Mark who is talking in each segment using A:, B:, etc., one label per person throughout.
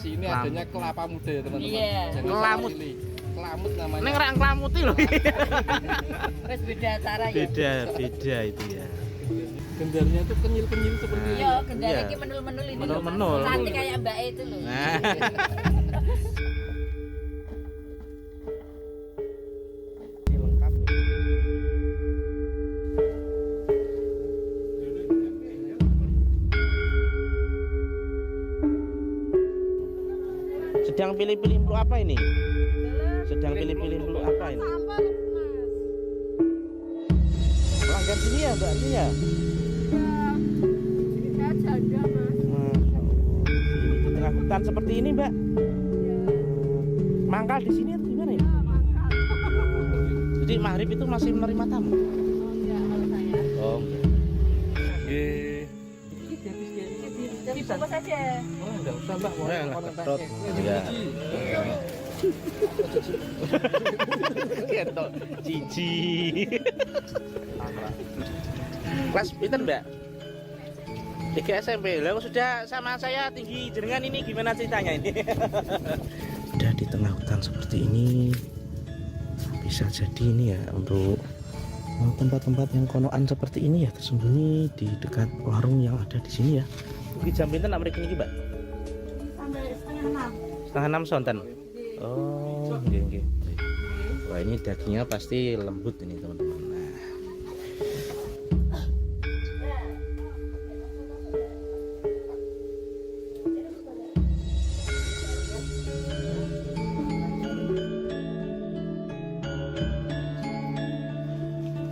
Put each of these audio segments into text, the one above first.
A: Sini adanya kelapa muda ya teman-teman.
B: Iya.
A: Kelamut. Kelamut namanya.
C: Neng rak ngelamuti loh.
B: Terus beda cara ya.
C: Beda itu ya.
A: Gendarnya tuh kenyil-kenyil seperti ini.
B: Iya, gendara
C: Iya.
B: iki menul-menul ini.
C: Menul-menul.
B: loh, Mas. Cantik kayak Mbak E itu loh.
C: Nah. Ini lengkap. Sedang pilih-pilih peluk apa ini? Sedang pilih-pilih peluk apa ini? Pelanggan sini ya Mbak ini ya?
D: Saya janda, Mas.
C: Masya Allah. Ini di tengah hutan seperti ini Mbak. Mangkal di sini atau gimana ya?
D: Mangkal.
C: Jadi maghrib itu masih menerima tamu?
D: Oh, enggak, kalau saya.
C: Oh.
A: Nggih.
B: Dibungkus aja.
A: Oh, enggak usah, Mbak. Mau
C: Nah,
A: orang
C: ketrot.
A: pakai.
C: Iya. Ketok cici. Kelas pinten Mbak? 3 SMP. Lah sudah sama saya tinggi jenengan ini gimana ceritanya ini? Sudah di tengah hutan seperti ini. Bisa jadi ini ya untuk tempat-tempat yang konoan seperti ini ya tersembunyi di dekat warung yang ada di sini ya. Iki jam pinten nak mriki niki, Mbak?
D: Sampai setengah 6.
C: Setengah 6 sonten. Oh, nggih nggih. Wah, ini dagingnya pasti lembut ini, teman-teman. Nah.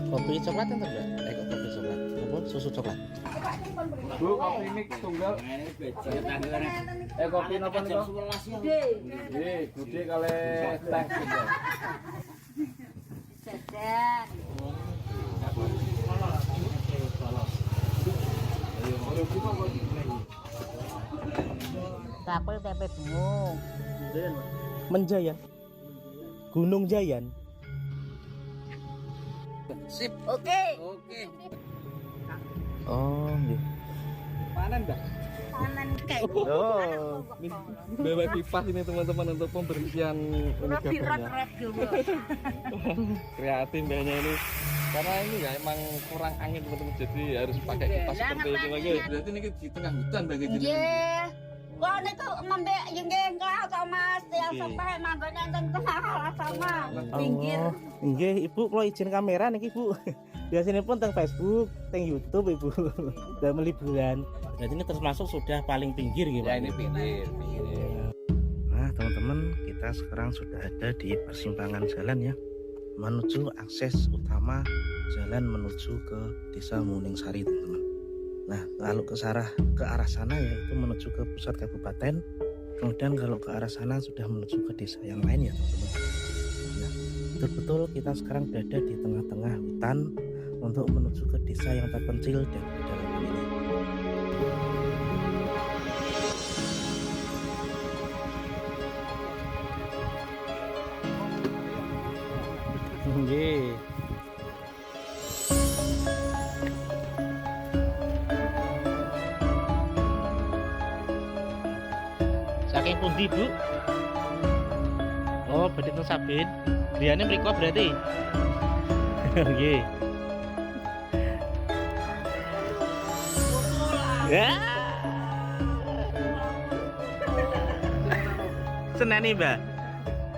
C: Kopi coklat entar enggak? Kok kopi coklat? Apa susu coklat?
A: Bu, kopi mix tunggal. Kopi napa niku? Nggih, gede kali teh.
B: Jajan. Tapel tempe bungung.
C: Menjayan. Gunung Jayan.
A: Sip.
B: Oke.
A: Oke.
C: Oh, nggih.
A: Panen, Mbak.
B: Kanan kayak
C: Oh.
A: Bawa kipas ini teman-teman untuk pembersihan ini gabahnya.
B: red juga.
A: Kreatif kayaknya ini. Karena ini ya emang kurang angin teman-teman, jadi harus pakai kipas seperti itu lagi. Berarti ini di tengah hutan bagi jenis.
B: Nggih. Kok niku ngembek nggih engkau to Mas, yang
C: Nggih.
B: sampai manggone teng tengah sama pinggir.
C: Oh, nggih, Ibu kalau izin kamera niki, Bu. Biasanya pun teng Facebook, teng YouTube, Ibu. Dalam liburan. Berarti ini termasuk sudah paling pinggir gitu.
A: Ya ini pinggir.
C: Nah, teman-teman, kita sekarang sudah ada di persimpangan jalan ya, menuju akses utama jalan menuju ke Desa Muningsari, teman-teman. Nah, kalau ke arah sana ya itu menuju ke pusat kabupaten. Kemudian kalau ke arah sana sudah menuju ke desa yang lain ya, teman-teman. Nah, betul-betul kita sekarang berada di tengah-tengah hutan untuk menuju ke desa yang terpencil dan pedalaman ini. Nggih. Saking pundi, Bu? Oh, berarti teng Sabin. Griyane mriko berarti. Nggih. Ya. Seneni, Mbak.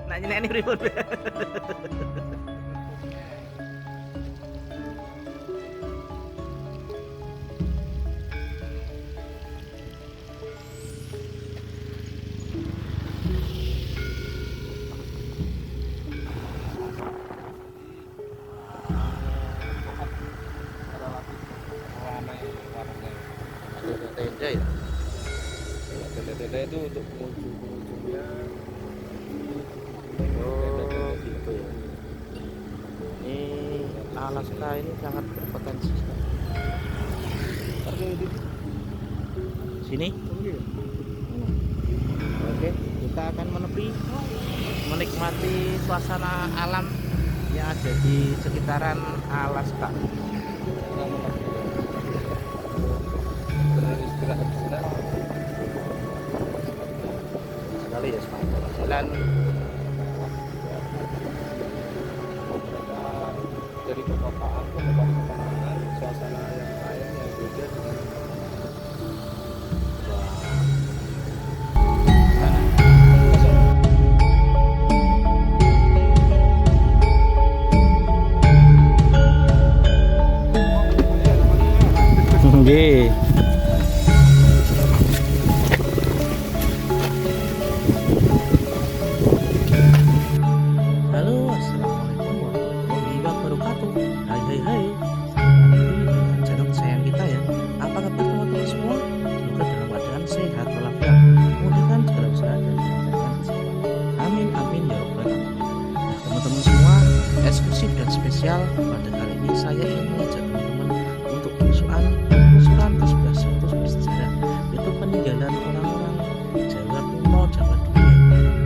C: Nak nyeneni pripun, Mbak? Tenda ya.
A: Tenda-tenda itu untuk pengunjung-pengunjungnya.
C: Oh, gitu ya. Ini Alaska ini sangat berpotensi. Sini. Oke, kita akan menepi, menikmati suasana alam yang ada di sekitaran Alaska.
A: Istirahat.
C: sekali ya sepanjang jalan.
A: Dari perkotaan ke pemandangan, suasana yang lain yang beda dengan
C: Nggih. Halo, assalamualaikum warahmatullahi wabarakatuh. Hai hai hai. Kembali dengan channel kesayangan kita ya. Apa kabar teman-teman semua? Semoga dalam keadaan sehat walafiat. Mudahkan segala usaha dan dilancarkan keselamatan. Amin amin ya rabbal alamin. Nah teman-teman semua, eksklusif dan spesial pada kali ini saya ingin mengajak teman-teman untuk penelusuran ke sebuah situs bersejarah, yaitu peninggalan orang-orang Jawa kuno, Jawa dulu,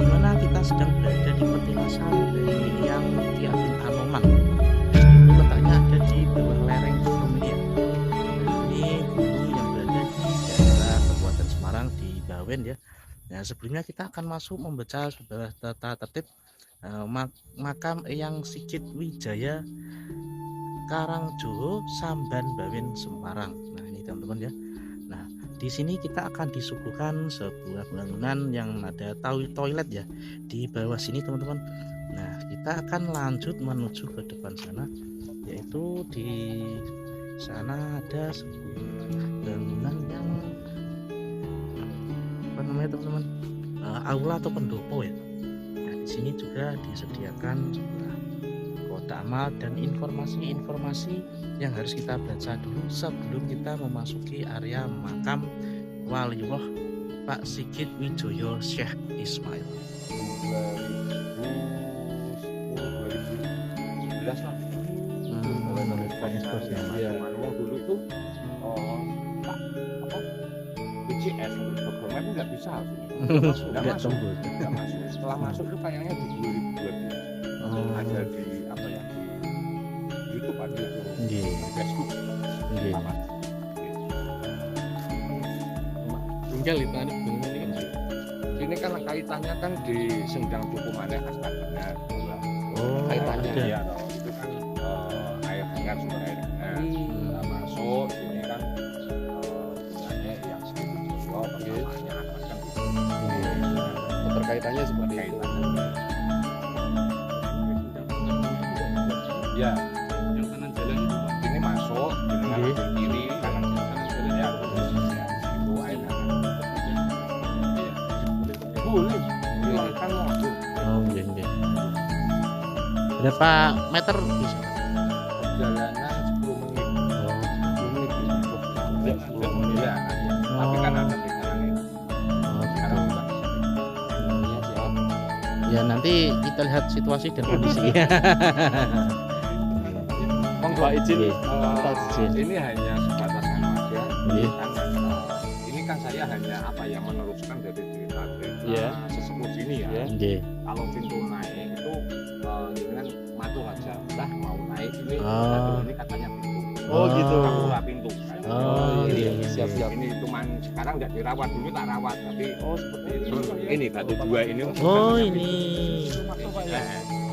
C: di mana kita sedang berada di petilasan dari yang Tiapin Anoman. Itu letaknya ada di bawah lereng Gunung Muria. Nah, ini gunung yang berada di daerah Kabupaten Semarang di Bawen ya. Nah, sebelumnya kita akan masuk membaca sebuah tata tertib makam Eyang Sigit Wijaya Karangjowo Samban Bawen Semarang. Nah ini teman-teman ya. Nah di sini kita akan disuguhkan sebuah bangunan yang ada toilet ya di bawah sini teman-teman. Nah kita akan lanjut menuju ke depan sana, yaitu di sana ada sebuah bangunan yang apa namanya teman-teman, aula atau pendopo ya. Nah di sini juga disediakan sebuah kotak amal dan informasi-informasi yang harus kita baca dulu sebelum kita memasuki area makam Waliullah Pak Sigit Wijaya Syekh Ismail.
A: 2010 2011 lah.
C: Ya.
A: Dulu tuh apa BCS programnya itu nggak bisa nggak masuk. Setelah masuk itu kayaknya di 2012 ada di apa ya, di YouTube ada itu, di Facebook. Tinggal itu kan ini kan kaitannya kan di Sendang Cukumaneh Astaga. Kaitannya ya itu kan air hangat, sumber air hangat. Kita masuk ini kan misalnya yang segitu pertamanya kan keterkaitannya seperti itu. Ya, yang kanan jalan itu ini masuk dengan kiri, kanan jalan ya, itu air hangat. Boleh, kan langsung.
C: Oh iya. Berapa meter bisa?
A: Perjalanan 10 menit. 10 menit ya. Tapi kan ada pegangannya. Sekarang enggak. Ya siap.
C: Ya nanti kita lihat situasi dan kondisi.
A: Monggo izin.
C: izin.
A: Ini hanya sebatas aja.
C: Iya.
A: Ini kan saya hanya apa ya, meneruskan dari cerita
C: Iya.
A: sesepuh sini ya.
C: Nggih.
A: Kalau pintu naik itu dengan matur aja lah mau naik ini, ini katanya pintu.
C: Oh, gitu.
A: Kapura pintu.
C: Oh iya,
A: Siap-siap. Ini cuman sekarang nggak dirawat, dulu tak rawat, tapi seperti ini batu dua ini.
C: Oh ini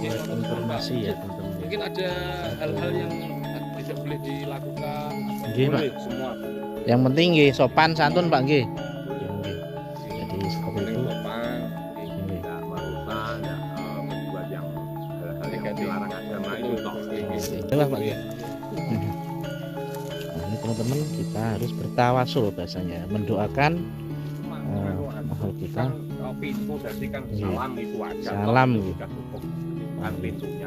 A: Ya,
C: informasi ya teman-teman.
A: mungkin ada hal-hal yang tidak boleh dilakukan.
C: Nggih, Pak.
A: Boleh semua.
C: Yang penting nggih sopan santun Pak nggih. Nggih. Jadi seperti
A: Penting
C: itu.
A: sopan, tidak merusak, tidak membuat yang hal-hal yang dilarang agama itu toh.
C: Itulah Pak ya. Nah, ini teman-teman kita harus bertawasul bahasanya, mendoakan makhluk kita.
A: Pintu jadi kan
C: Iya.
A: salam itu aja.
C: Salam.
A: Sudah cukup kan pintunya.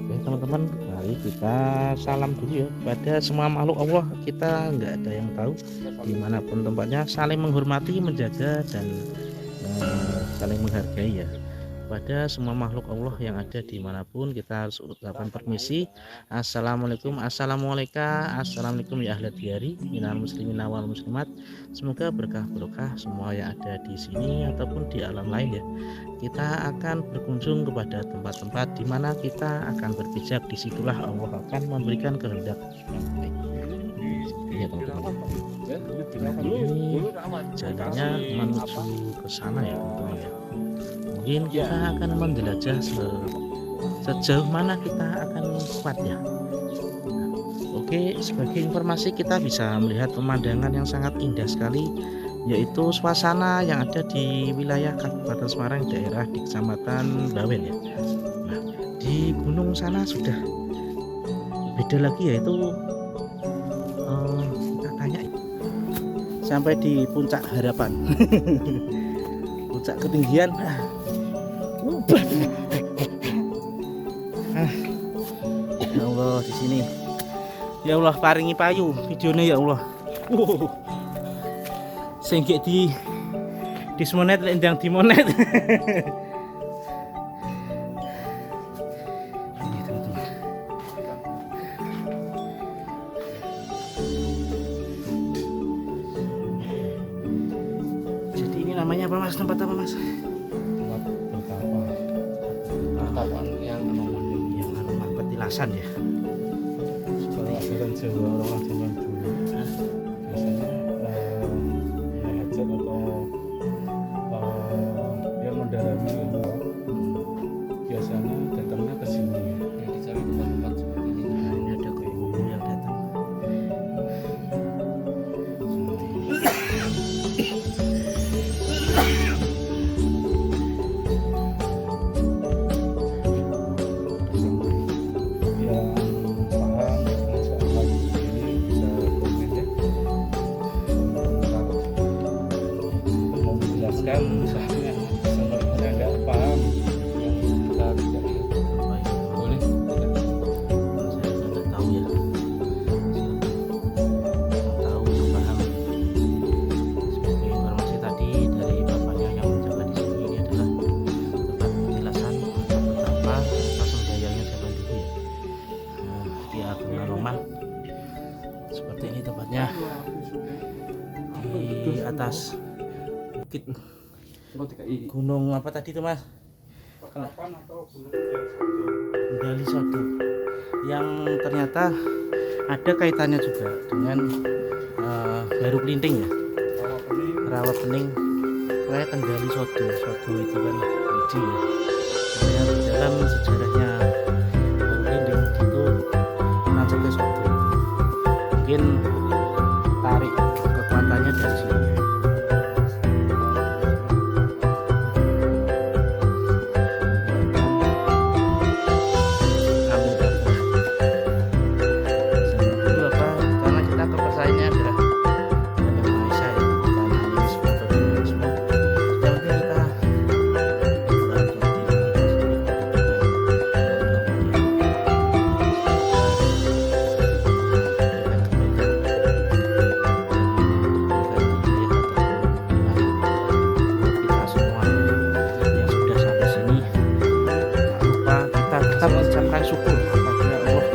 C: Oke teman-teman, mari kita salam dulu ya pada semua makhluk Allah. Kita nggak ada yang tahu dimanapun tempatnya, saling menghormati, menjaga dan saling menghargai ya. Pada semua makhluk Allah yang ada dimanapun kita harus ucapkan permisi. Assalamualaikum, assalamualaikum ya ahli diyari minal muslimin wal muslimat. Semoga berkah barokah semua yang ada di sini ataupun di alam lain ya. Kita akan berkunjung kepada tempat-tempat di mana kita akan berpijak. Disitulah Allah akan memberikan kehendak yang baik. Iya teman-teman.
A: Ya,
C: Ini jalannya menuju ke sana ya teman-teman ya. Mungkin kita akan menjelajah sejauh mana kita akan kuat ya. Oke, sebagai informasi kita bisa melihat pemandangan yang sangat indah sekali, yaitu suasana yang ada di wilayah Kabupaten Semarang, daerah di Kecamatan Bawen ya. Nah, di gunung sana sudah beda lagi, yaitu katanya sampai di puncak harapan. Puncak ketinggian. Ya Allah, di sini. Ya Allah, paringi payu videonya ya Allah. Sengke di semonet lendang di monet. Ini teman-teman. Jadi ini namanya apa mas? Tempat apa mas?
A: tempat pertapaan yang
C: Yang namanya petilasan ya.
E: Kalau ajaran Jawa orang zaman dulu biasanya yang hajat atau yang mendalami ilmu biasanya datangnya ke sini
A: yang dicari tempat-tempat seperti ini.
C: Nah, ini ada guru yang datang.
E: yang paham dengan soal ini bisa komen ya untuk menjelaskan sesuatu yang sebenarnya nggak paham yang kita tidak
A: Boleh.
C: Saya nggak tahu ya. Yang tahu yang paham. Sebagai informasi tadi dari bapaknya yang menjaga di sini, ini adalah tempat petilasan atau betapa swadayanya zaman dulu ya. Di agungan rumah seperti ini tempatnya, di atas bukit gunung apa tadi tuh mas? Kendali Sodo, yang ternyata ada kaitannya juga dengan Baru Kelinting ya, Rawa Pening, kayak Kendali Sodo. Sodo itu kan Widi ya. Yang dalam sejarahnya Baru Kelinting itu nancapnya Sodo. Mungkin tarik kekuatannya dari sini. Dulu apa? Karena kita kepercayaannya adalah Yang Maha Esa ya, bukan hanya sebagai dunia semua. Yang penting kita berdoa kita semua yang sudah sampai sini. Tak lupa kita tetap mengucapkan syukur kepada Allah.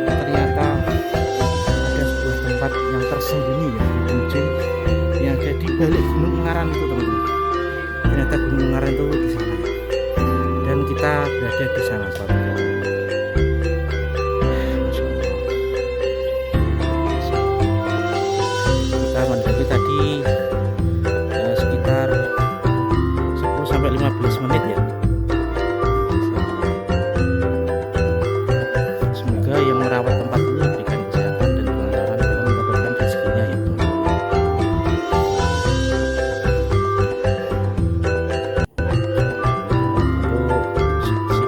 C: Ternyata ada sebuah tempat yang tersembunyi ya di ujung yang ada di balik Gunung Ungaran itu teman-teman. Ternyata Gunung Ungaran itu di sana ya. Dan kita berada di sana suatu kali. Masya Allah. Kita mendaki tadi sekitar 10-15 menit ya. Semoga yang merawat tempat ini diberikan kesehatan dan kelancaran dalam mendapatkan rezekinya ya. Untuk bersih-bersih.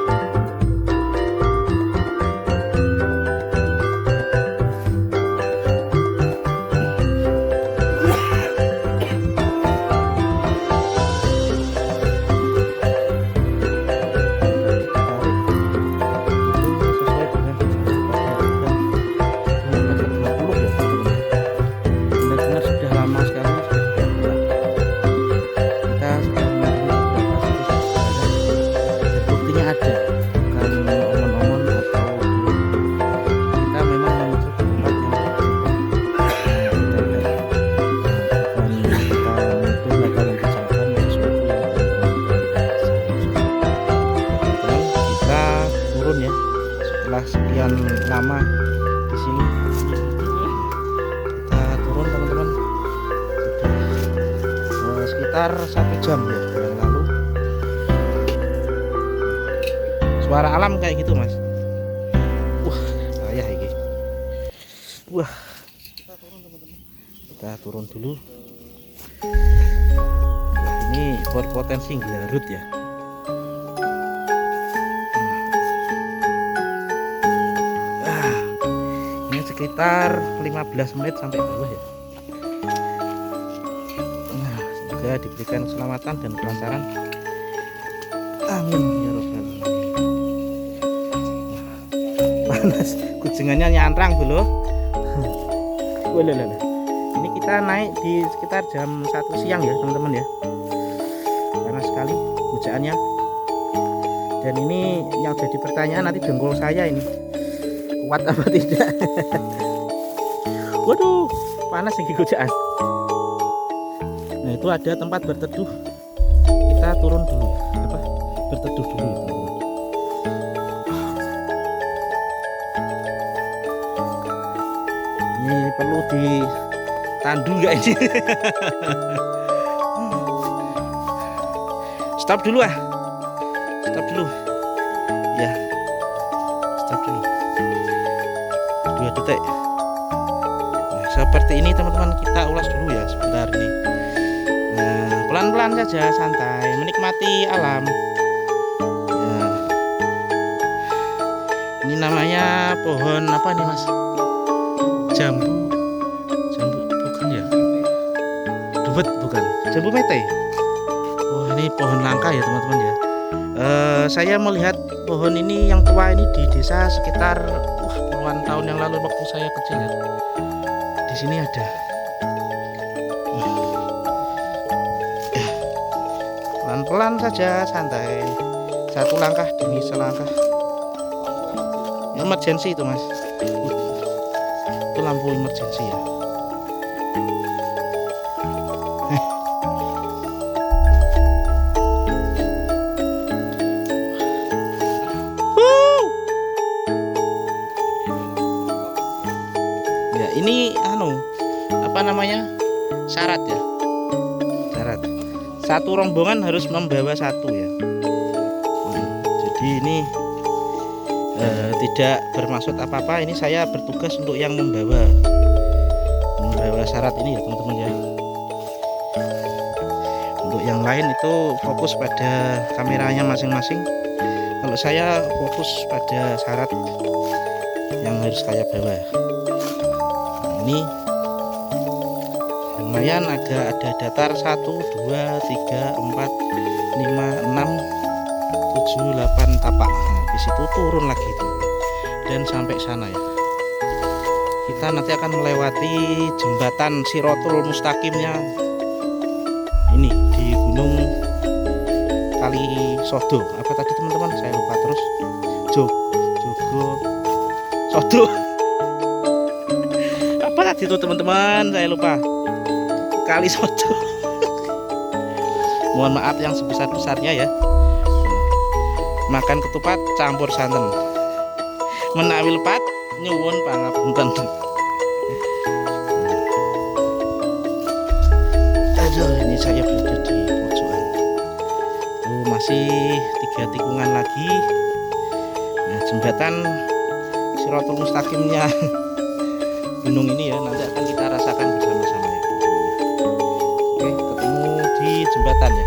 C: sekitar 1 jam ya yang lalu. Suara alam kayak gitu mas. Wah bahaya ini. Wah kita turun dulu. Wah ini berpotensi garut ya. Ini sekitar 15 menit sampai bawah ya. Semoga diberikan keselamatan dan kelancaran. Amin ya robbal alamin. Panas, kucingannya nyantrang dulu. Ini kita naik di sekitar jam 1 siang ya teman-teman ya. Panas sekali hujannya. Dan ini yang jadi pertanyaan nanti dengkul saya ini kuat apa tidak. Waduh, panas ini hujan. Nah itu ada tempat berteduh, kita turun dulu berteduh dulu ya, teman-teman. Ini perlu ditandu nggak ini? Stop dulu stop dulu ya, stop dulu 2 detik. Nah, seperti ini teman-teman, kita ulas dulu ya sebentar nih. Nah, pelan-pelan saja, santai, menikmati alam. Ya. Ini namanya pohon apa nih mas? Jambu bukan ya? Duet bukan? Jambu mete. Oh ini pohon langka ya teman-teman ya. Saya melihat pohon ini yang tua ini di desa sekitar puluhan tahun yang lalu waktu saya kecil ya. Di sini ada. Pelan-pelan saja, santai. 1 langkah demi selangkah. Emergency itu mas. Itu lampu emergency ya. Ya ini apa namanya, syarat ya, syarat 1 rombongan harus membawa 1 ya. Jadi ini tidak bermaksud apa-apa, ini saya bertugas untuk yang membawa syarat ini ya teman-teman ya. Untuk yang lain itu fokus pada kameranya masing-masing. Kalau saya fokus pada syarat yang harus saya bawa. Nah, ini lumayan agak ada datar 1, 2, 3, 4, 5, 6, 7, 8 tapak. Nah, di situ turun lagi itu dan sampai sana ya. Kita nanti akan melewati jembatan Shirathul Mustaqimnya ini di Gunung Kalisodo. Apa tadi teman-teman? Saya lupa terus. Jogo Sodo. Apa tadi itu teman-teman? Saya lupa. Kalisodo. Mohon maaf yang sebesar-besarnya ya. Makan ketupat campur santen. Menawi lepat nyuwun pangapunten. Aduh, ini saya berada di pojokan. Masih 3 tikungan lagi. Nah, jembatan Shirathul Mustaqimnya gunung ini ya nanti akan kita rasakan bersama-sama ya. Oke, ketemu di jembatan ya.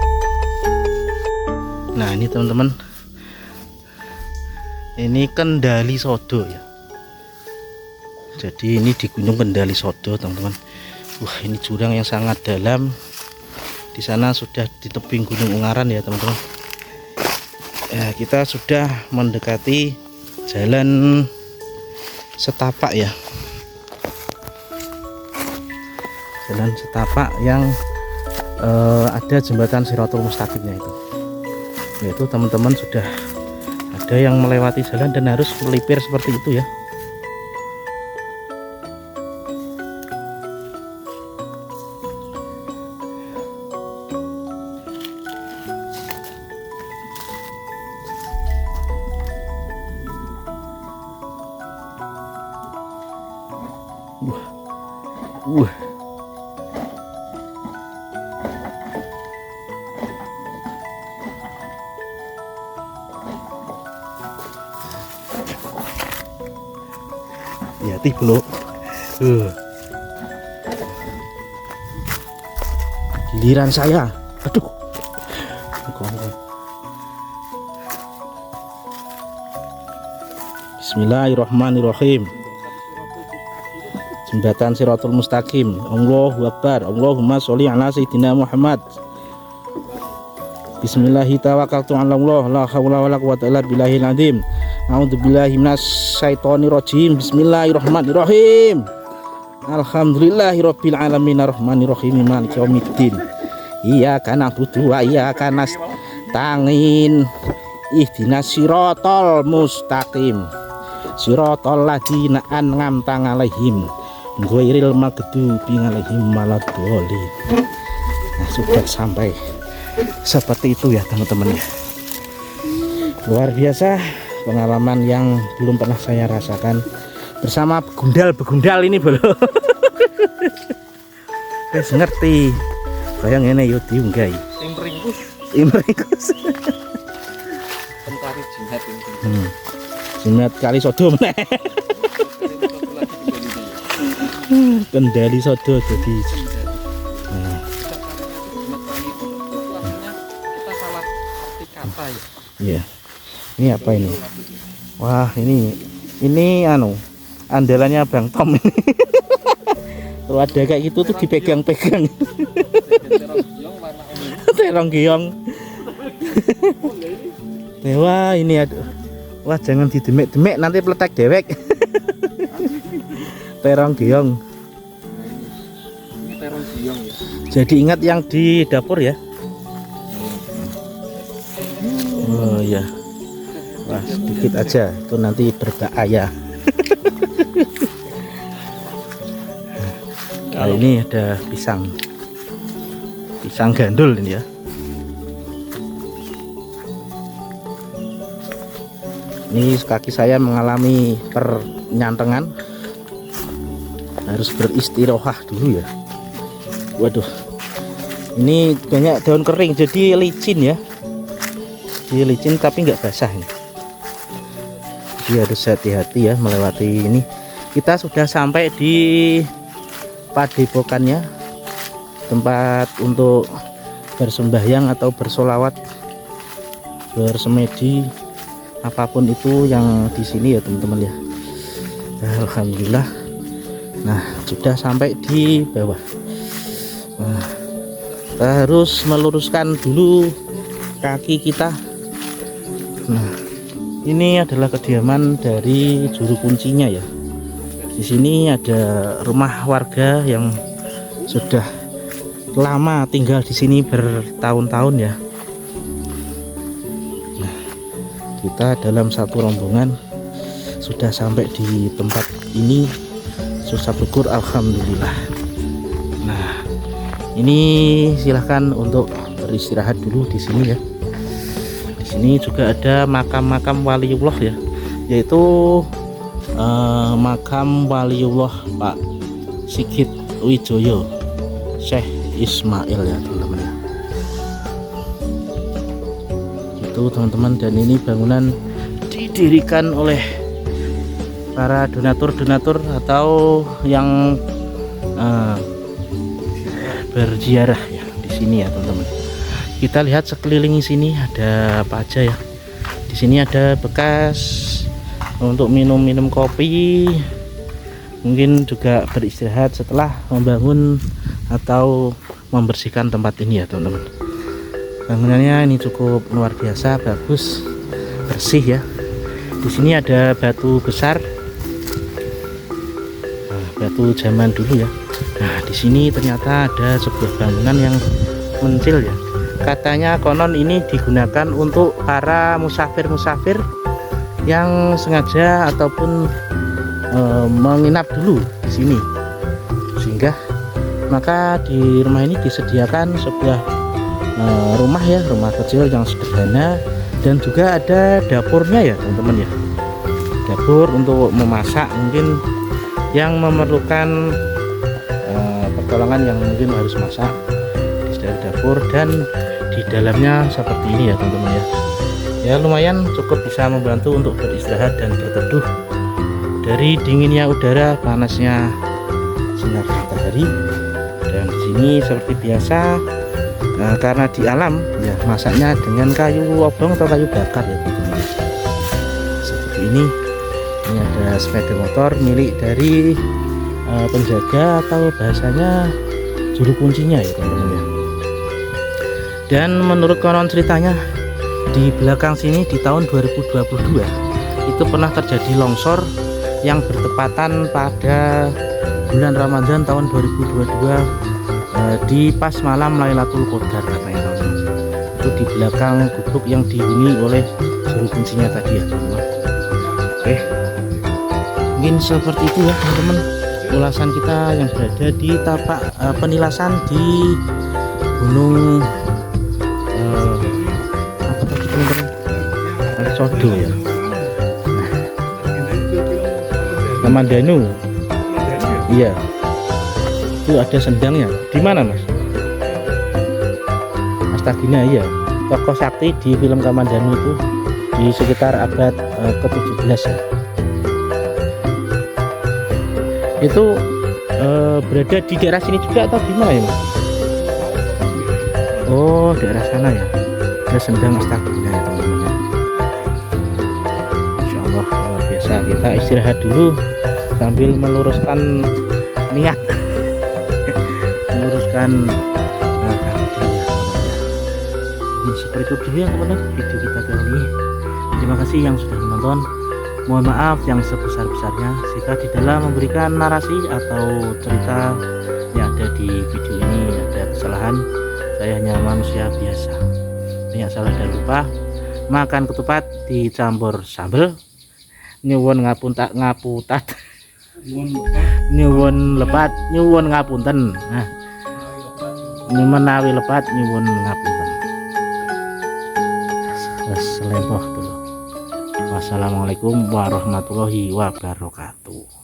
C: Nah, ini teman-teman. Ini Kendali Sodo ya. Jadi ini di Gunung Kendali Sodo, teman-teman. Wah, ini jurang yang sangat dalam. Di sana sudah di tebing Gunung Ungaran ya, teman-teman. Ya, kita sudah mendekati jalan setapak ya. Jalan setapak yang ada jembatan Shirathul Mustaqimnya itu. Yaitu teman-teman sudah ada yang melewati jalan dan harus melipir seperti itu ya. hati bro. Giliran saya. Aduh. Bismillahirrahmanirrahim. Jembatan Shirathul Mustaqim. Allahu Akbar. Allahumma sholli ala sayyidina Muhammad. Bismillahi tawakkaltu 'ala Allah, la haula wala quwwata illa billahil azim. A'udzubillahi minasyaitonir rajim. Bismillahirrahmanirrahim. Alhamdulillahirabbil alamin arrahmanir rahim maliki yaumiddin. Iyyaka na'budu wa iyyaka nasta'in. Ihdinas siratal mustaqim. Siratal ladzina an'amta 'alaihim ghairil maghdubi 'alaihim waladdallin. Nah, sudah sampai seperti itu ya teman-teman ya. Luar biasa pengalaman yang belum pernah saya rasakan bersama begundal ini bro. Wes ngerti bayang ini yo diunggah imringkus
A: Pentari jihad ini.
C: Jimat kali sodo meneh. Kendali sodo jadi
A: Kita salah arti kata ya.
C: iya. Ini apa ini? Wah, ini andalannya Bang Tom ini. Kalau ada kayak gitu tuh dipegang-pegang. Terong giong. Wah, ini aduh. Wah, jangan didemek-demek nanti peletek dewek. Terong giong.
A: Ini terong giong ya.
C: Jadi ingat yang di dapur ya. Oh ya. Wah, sedikit aja itu nanti berbahaya. Nah, ini ada pisang gandul ini ya. Ini kaki saya mengalami pernyantengan, harus beristirahat dulu ya. Waduh, ini banyak daun kering jadi licin ya. Jadi licin tapi nggak basah ini. Jadi harus hati-hati ya melewati ini. Kita sudah sampai di padepokannya, tempat untuk bersembahyang atau bersolawat, bersemedi, apapun itu yang di sini ya teman-teman ya. Alhamdulillah. Nah, sudah sampai di bawah. Nah, kita harus meluruskan dulu kaki kita. Nah, ini adalah kediaman dari juru kuncinya ya. Di sini ada rumah warga yang sudah lama tinggal di sini bertahun-tahun ya. Nah, kita dalam satu rombongan sudah sampai di tempat ini. Susah syukur alhamdulillah. Nah, ini silahkan untuk beristirahat dulu di sini ya. Di sini juga ada makam-makam waliullah ya, yaitu makam waliullah Pak Sigit Wijoyo Syekh Ismail ya teman-teman ya. Itu teman-teman, dan ini bangunan didirikan oleh para donatur atau yang berziarah ya di sini ya teman-teman. Kita lihat sekeliling sini ada apa aja ya. Di sini ada bekas untuk minum kopi, mungkin juga beristirahat setelah membangun atau membersihkan tempat ini ya teman-teman. Bangunannya ini cukup luar biasa, bagus, bersih ya. Di sini ada batu besar, batu zaman dulu ya. Nah, di sini ternyata ada sebuah bangunan yang mencil ya. Katanya konon ini digunakan untuk para musafir-musafir yang sengaja ataupun menginap dulu di sini, sehingga maka di rumah ini disediakan sebuah rumah ya, rumah kecil yang sederhana, dan juga ada dapurnya ya teman-teman ya. Dapur untuk memasak, mungkin yang memerlukan pertolongan yang mungkin harus masak di dapur, dan di dalamnya seperti ini ya teman-teman ya. Ya lumayan cukup bisa membantu untuk beristirahat dan berteduh dari dinginnya udara, panasnya sinar matahari. Dan di sini seperti biasa, karena di alam ya masaknya dengan kayu obong atau kayu bakar ya teman-teman. Seperti ini ada sepeda motor milik dari penjaga atau bahasanya juru kuncinya ya teman-teman ya. Dan menurut konon ceritanya di belakang sini di tahun 2022 itu pernah terjadi longsor yang bertepatan pada bulan Ramadan tahun 2022 di pas malam Lailatul Qadar katanya teman-teman. Itu di belakang gubuk yang dihuni oleh juru kuncinya tadi ya teman-teman. Oke, mungkin seperti itu ya teman-teman ulasan kita yang berada di tapak penilasan di gunung apa tadi teman-teman, Sodo ya, Kamandanu. Iya, itu ada sendangnya. Di mana Mas? Astagina, iya, tokoh sakti di film Kamandanu itu di sekitar abad ke-17 ya. Itu berada di daerah sini juga atau di mana ya Mas? Oh, daerah sana ya. Ada sendang Astagina ya teman-teman. Insya Allah luar biasa. Kita istirahat dulu sambil meluruskan niat, meluruskan seperti itu dulu ya teman-teman video kita kali ini. Terima kasih yang sudah menonton. Mohon maaf yang sebesar-besarnya jika di dalam memberikan narasi atau cerita yang ada di video ini ada kesalahan. Saya hanya manusia biasa, banyak salah dan lupa. Makan ketupat dicampur sambal, nyuwun ngapuntat ngaputat, nyuwun lepat, nyuwun ngapunten. Nah, menawi lepat nyuwun ngapunten. Selempoh dulu. Wassalamualaikum warahmatullahi wabarakatuh.